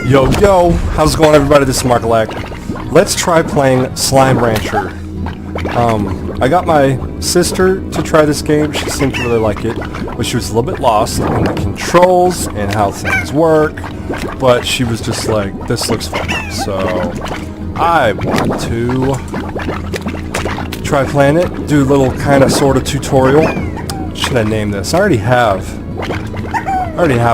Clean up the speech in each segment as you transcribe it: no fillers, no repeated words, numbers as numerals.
Yo, yo, how's it going, everybody? This is Markalak. Let's try playing Slime Rancher. I got my sister to try this game. She seemed to really like it, but she was a little bit lost in the controls and how things work. But she was just like, this looks fun. So, I want to try playing it, do a little kind of sort of tutorial. What should I name this? I already have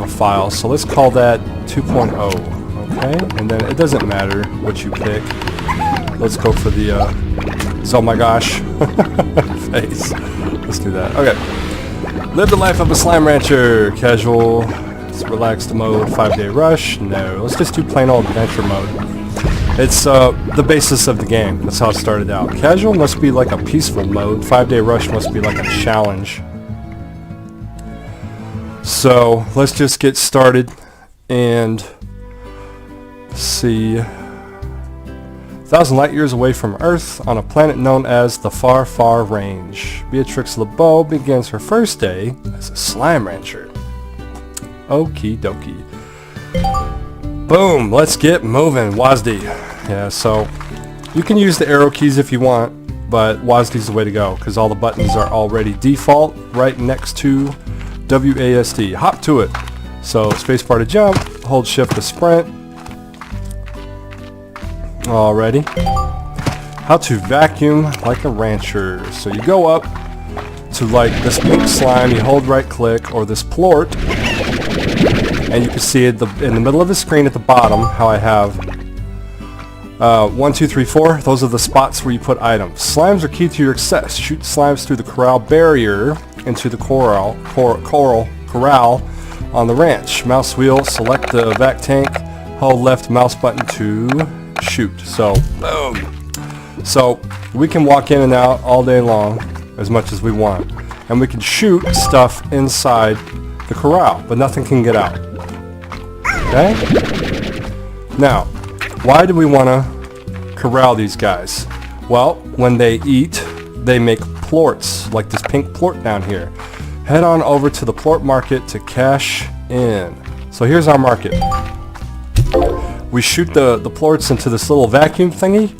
a file, so let's call that 2.0. Okay, and then it doesn't matter what you pick. Let's go for the oh my gosh face. Let's do that. Okay. Live the life of a slime rancher. Casual. It's relaxed mode. 5-day rush. No. Let's just do plain old adventure mode. It's the basis of the game. That's how it started out. Casual must be like a peaceful mode. 5-day rush must be like a challenge. So let's just get started and see. 1,000 light years away from Earth, on a planet known as the Far, Far Range, Beatrix LeBeau begins her first day as a slime rancher. Okie dokie. Boom, let's get moving. WASD. Yeah, so you can use the arrow keys if you want, but WASD's the way to go because all the buttons are already default right next to WASD. Hop to it. So spacebar to jump, hold shift to sprint. Alrighty. How to vacuum like a rancher. So you go up to like this pink slime, you hold right click, or this plort, and you can see it in the middle of the screen at the bottom how I have 1, 2, 3, 4. Those are the spots where you put items. Slimes are key to your success. Shoot slimes through the corral barrier into the corral on the ranch. Mouse wheel, select the vac tank, hold left mouse button to shoot. So, boom. So, we can walk in and out all day long as much as we want. And we can shoot stuff inside the corral, but nothing can get out. Okay? Now, why do we want to corral these guys? Well, when they eat, they make plorts, like this pink plort down here. Head on over to the plort market to cash in. So here's our market. We shoot the plorts into this little vacuum thingy,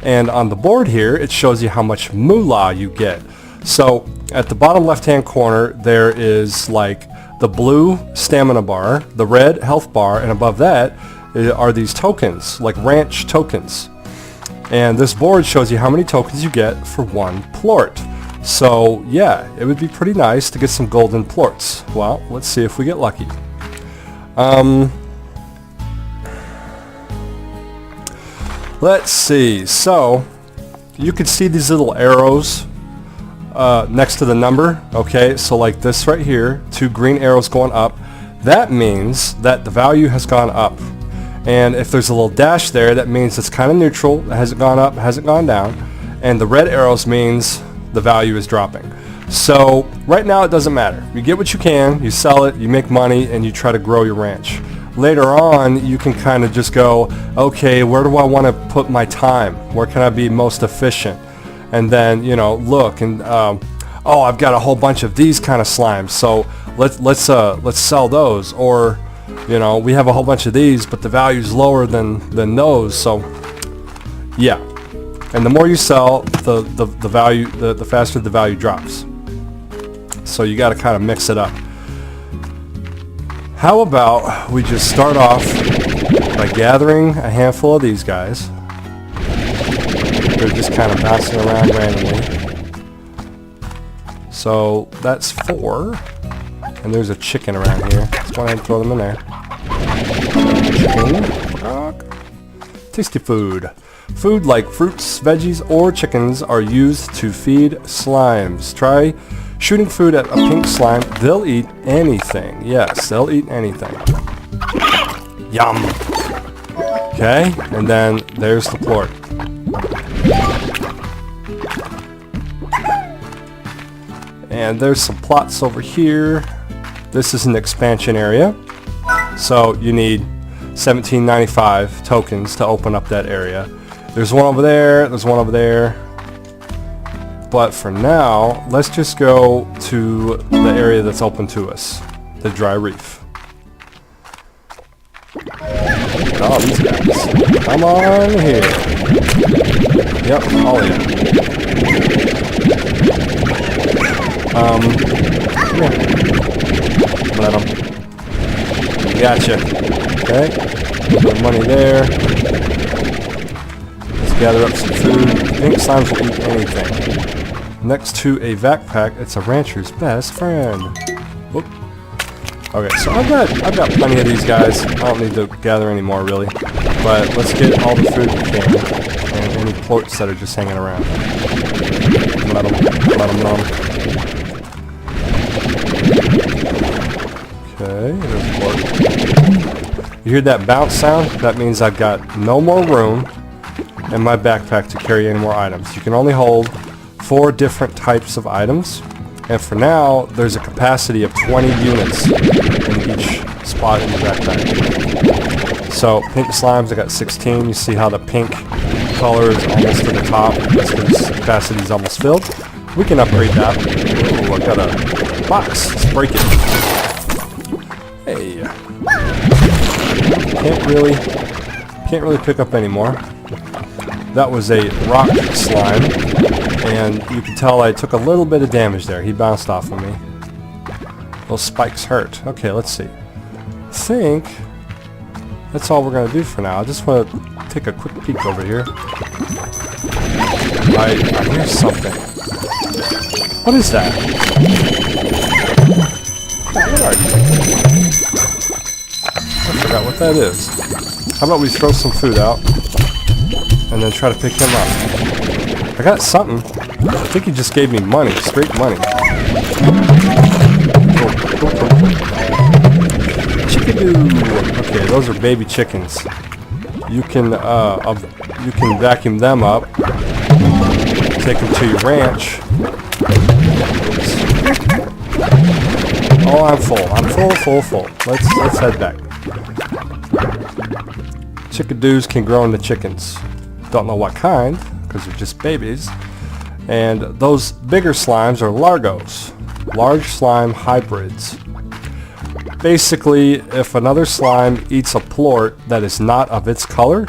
and on the board here it shows you how much moolah you get. So at the bottom left hand corner there is like the blue stamina bar, the red health bar, and above that are these tokens, like ranch tokens. And this board shows you how many tokens you get for one plort. So yeah, it would be pretty nice to get some golden plorts. Well, let's see if we get lucky. Let's see. So you can see these little arrows next to the number. Okay, so like this right here, 2 green arrows going up. That means that the value has gone up. And if there's a little dash there, that means it's kind of neutral. It hasn't gone up, hasn't gone down. And the red arrows means the value is dropping. So right now it doesn't matter. You get what you can, you sell it, you make money, and you try to grow your ranch. Later on, you can kind of just go, okay, where do I want to put my time? Where can I be most efficient? And then, you know, look and oh, I've got a whole bunch of these kind of slimes, so let's sell those. Or, you know, we have a whole bunch of these, but the value's lower than those. So, yeah. And the more you sell, the value, the faster the value drops. So you got to kind of mix it up. How about we just start off by gathering a handful of these guys. They're just kind of bouncing around randomly. So that's 4. And there's a chicken around here. Let's go ahead and throw them in there. Chicken. Tasty food. Food like fruits, veggies, or chickens are used to feed slimes. Try shooting food at a pink slime. They'll eat anything. Yes, they'll eat anything. Yum. Okay, and then there's the plort. And there's some plots over here. This is an expansion area. So you need 1795 tokens to open up that area. There's one over there, there's one over there. But for now, let's just go to the area that's open to us, the dry reef. Look at all these guys. Come on here. Yep, all of you. Yeah. Let them. Gotcha. Okay. A little bit of money there. Let's gather up some food. Pink slimes will eat anything. Next to a vac pack, it's a rancher's best friend. Whoop. Okay, so I've got plenty of these guys. I don't need to gather any more really. But let's get all the food we can. And any plorts that are just hanging around. Let them. Okay, there's a plort. You hear that bounce sound? That means I've got no more room in my backpack to carry any more items. You can only hold 4 different types of items. And for now, there's a capacity of 20 units in each spot in the backpack. So, pink slimes, I got 16. You see how the pink color is almost to the top. That's because capacity is almost filled. We can upgrade that. Ooh, I got a box. Let's break it. Hey. Can't really pick up anymore. That was a rock slime. And you can tell I took a little bit of damage there. He bounced off of me. Those spikes hurt. Okay, let's see. I think that's all we're going to do for now. I just want to take a quick peek over here. I hear something. What is that? What are you? I forgot what that is. How about we throw some food out and then try to pick him up? I got something. I think he just gave me money, straight money. Chickadoo. Okay, those are baby chickens. You can vacuum them up, take them to your ranch. Oh, I'm full. I'm full. Let's head back. Chickadoos can grow into chickens. Don't know what kind, because they're just babies. And those bigger slimes are largos, large slime hybrids. Basically, if another slime eats a plort that is not of its color,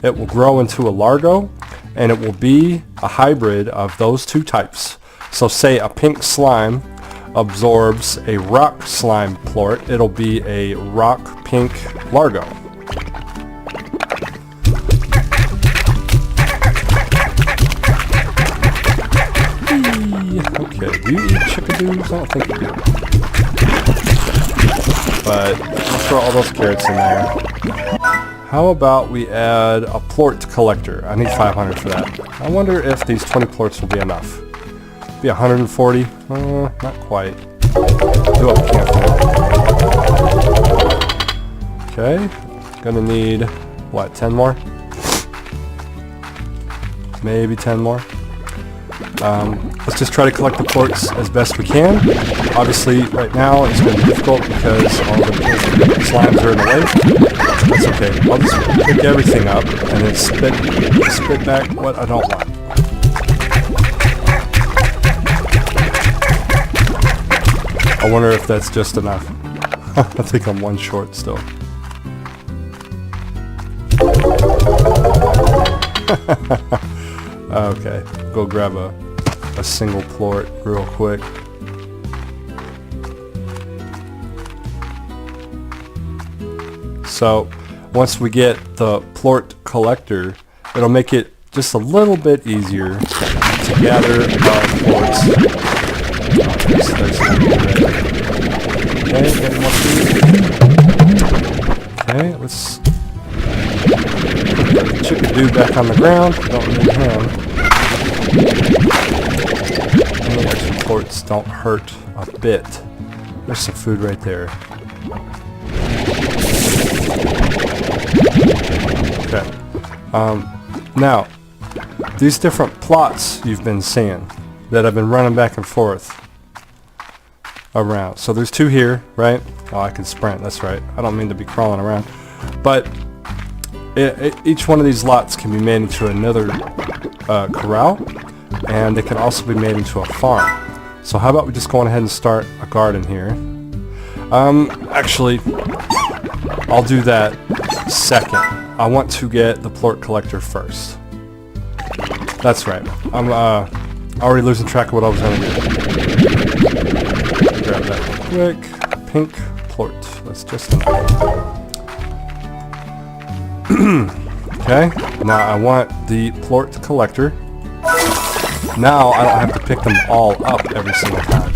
it will grow into a largo, and it will be a hybrid of those two types. So say a pink slime absorbs a rock slime plort, it'll be a rock pink largo. Okay, do you eat chickadoos? I don't think you do. But I'll throw all those carrots in there. How about we add a plort collector? I need 500 for that. I wonder if these 20 plorts will be enough. Be 140? Not quite. Do what we can for it. Okay, gonna need, what, 10 more? Maybe 10 more. Let's just try to collect the plorts as best we can. Obviously, right now it's going to be difficult because all the slimes are in the way. That's okay. I'll just pick everything up and then spit back what I don't want. I wonder if that's just enough. I think I'm one short still. Okay, go grab a single plort real quick. So once we get the plort collector, it'll make it just a little bit easier to gather plorts. Okay, getting more food. Okay, let's put the chickadoo back on the ground. Don't need him. Any extra plorts don't hurt a bit. There's some food right there. Okay. Now, these different plots you've been seeing that I've been running back and forth around. So there's 2 here, right? Oh, I can sprint. That's right. I don't mean to be crawling around. But each one of these lots can be made into another corral, and they can also be made into a farm. So how about we just go on ahead and start a garden here. Actually, I'll do that second. I want to get the plort collector first. That's right. I'm already losing track of what I was going to do. Grab that quick. Pink plort. That's just enough. Okay. Now I want the plort collector. Now I don't have to pick them all up every single time.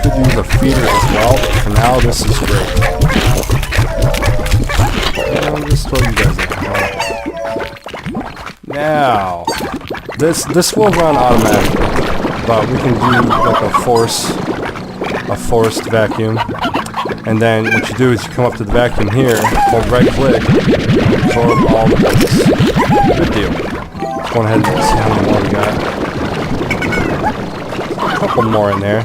Could use a feeder as well, but for now this is great. I'll just throw you guys in. Now, this will run automatically, but we can do like a forced vacuum. And then what you do is you come up to the vacuum here, hold right click, and absorb all the plates. Good deal. Go ahead and see how many more we got. A couple more in there.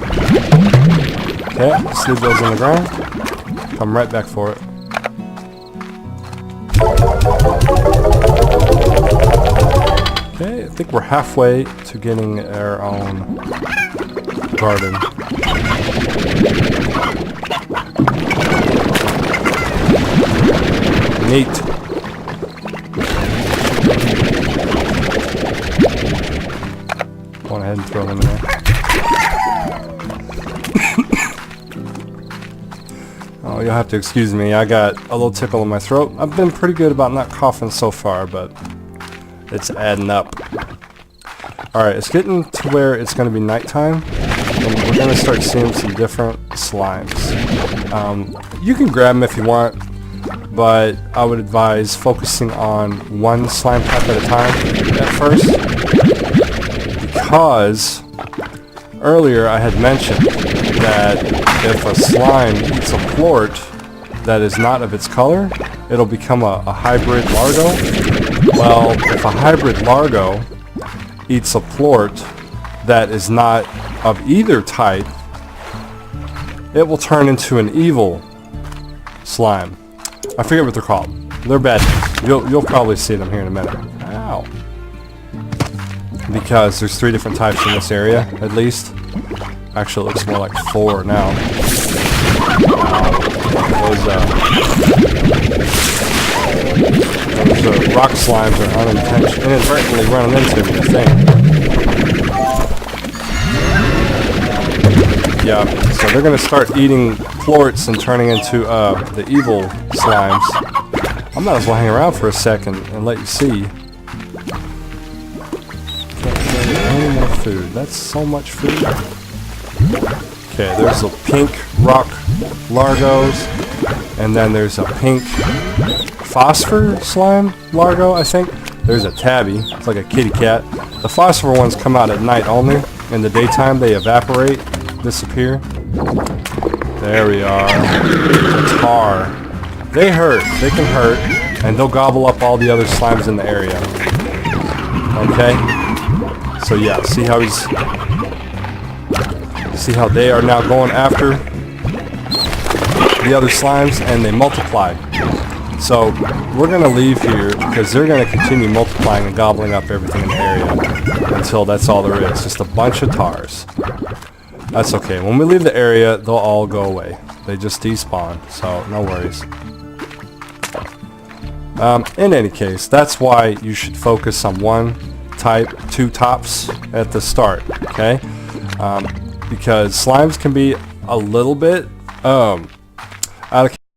Okay, just leave those on the ground. Come right back for it. Okay, I think we're halfway to getting our own garden. Neat. Go ahead and throw them in there. Oh, you'll have to excuse me. I got a little tickle in my throat. I've been pretty good about not coughing so far, but it's adding up. Alright, it's getting to where it's going to be nighttime, and we're going to start seeing some different slimes. You can grab them if you want, but I would advise focusing on one slime type at a time at first, because earlier I had mentioned that if a slime eats a plort that is not of its color, it'll become a hybrid largo. Well, if a hybrid largo eats a plort that is not of either type, it will turn into an evil slime. I forget what they're called. They're bad. You'll probably see them here in a minute. Ow. Because there's 3 different types in this area, at least. Actually, it looks more like 4 now. Those rock slimes are inadvertently running into me, I think. Yeah, so they're going to start eating plorts and turning into the evil slimes. I might as well hang around for a second and let you see. Can't get any more food. That's so much food. Okay, there's a pink rock largos, and then there's a pink phosphor slime largo, I think. There's a tabby. It's like a kitty cat. The phosphor ones come out at night only. In the daytime, they evaporate, disappear. There we are. The tar. They hurt. They can hurt, and they'll gobble up all the other slimes in the area. Okay? So yeah, see how they are now going after the other slimes, and they multiply. So we're going to leave here because they're going to continue multiplying and gobbling up everything in the area until that's all there is. Just a bunch of tars. That's okay. When we leave the area, they'll all go away. They just despawn, so no worries. In any case, that's why you should focus on one type, 2 tops at the start, okay? Because slimes can be a little bit out of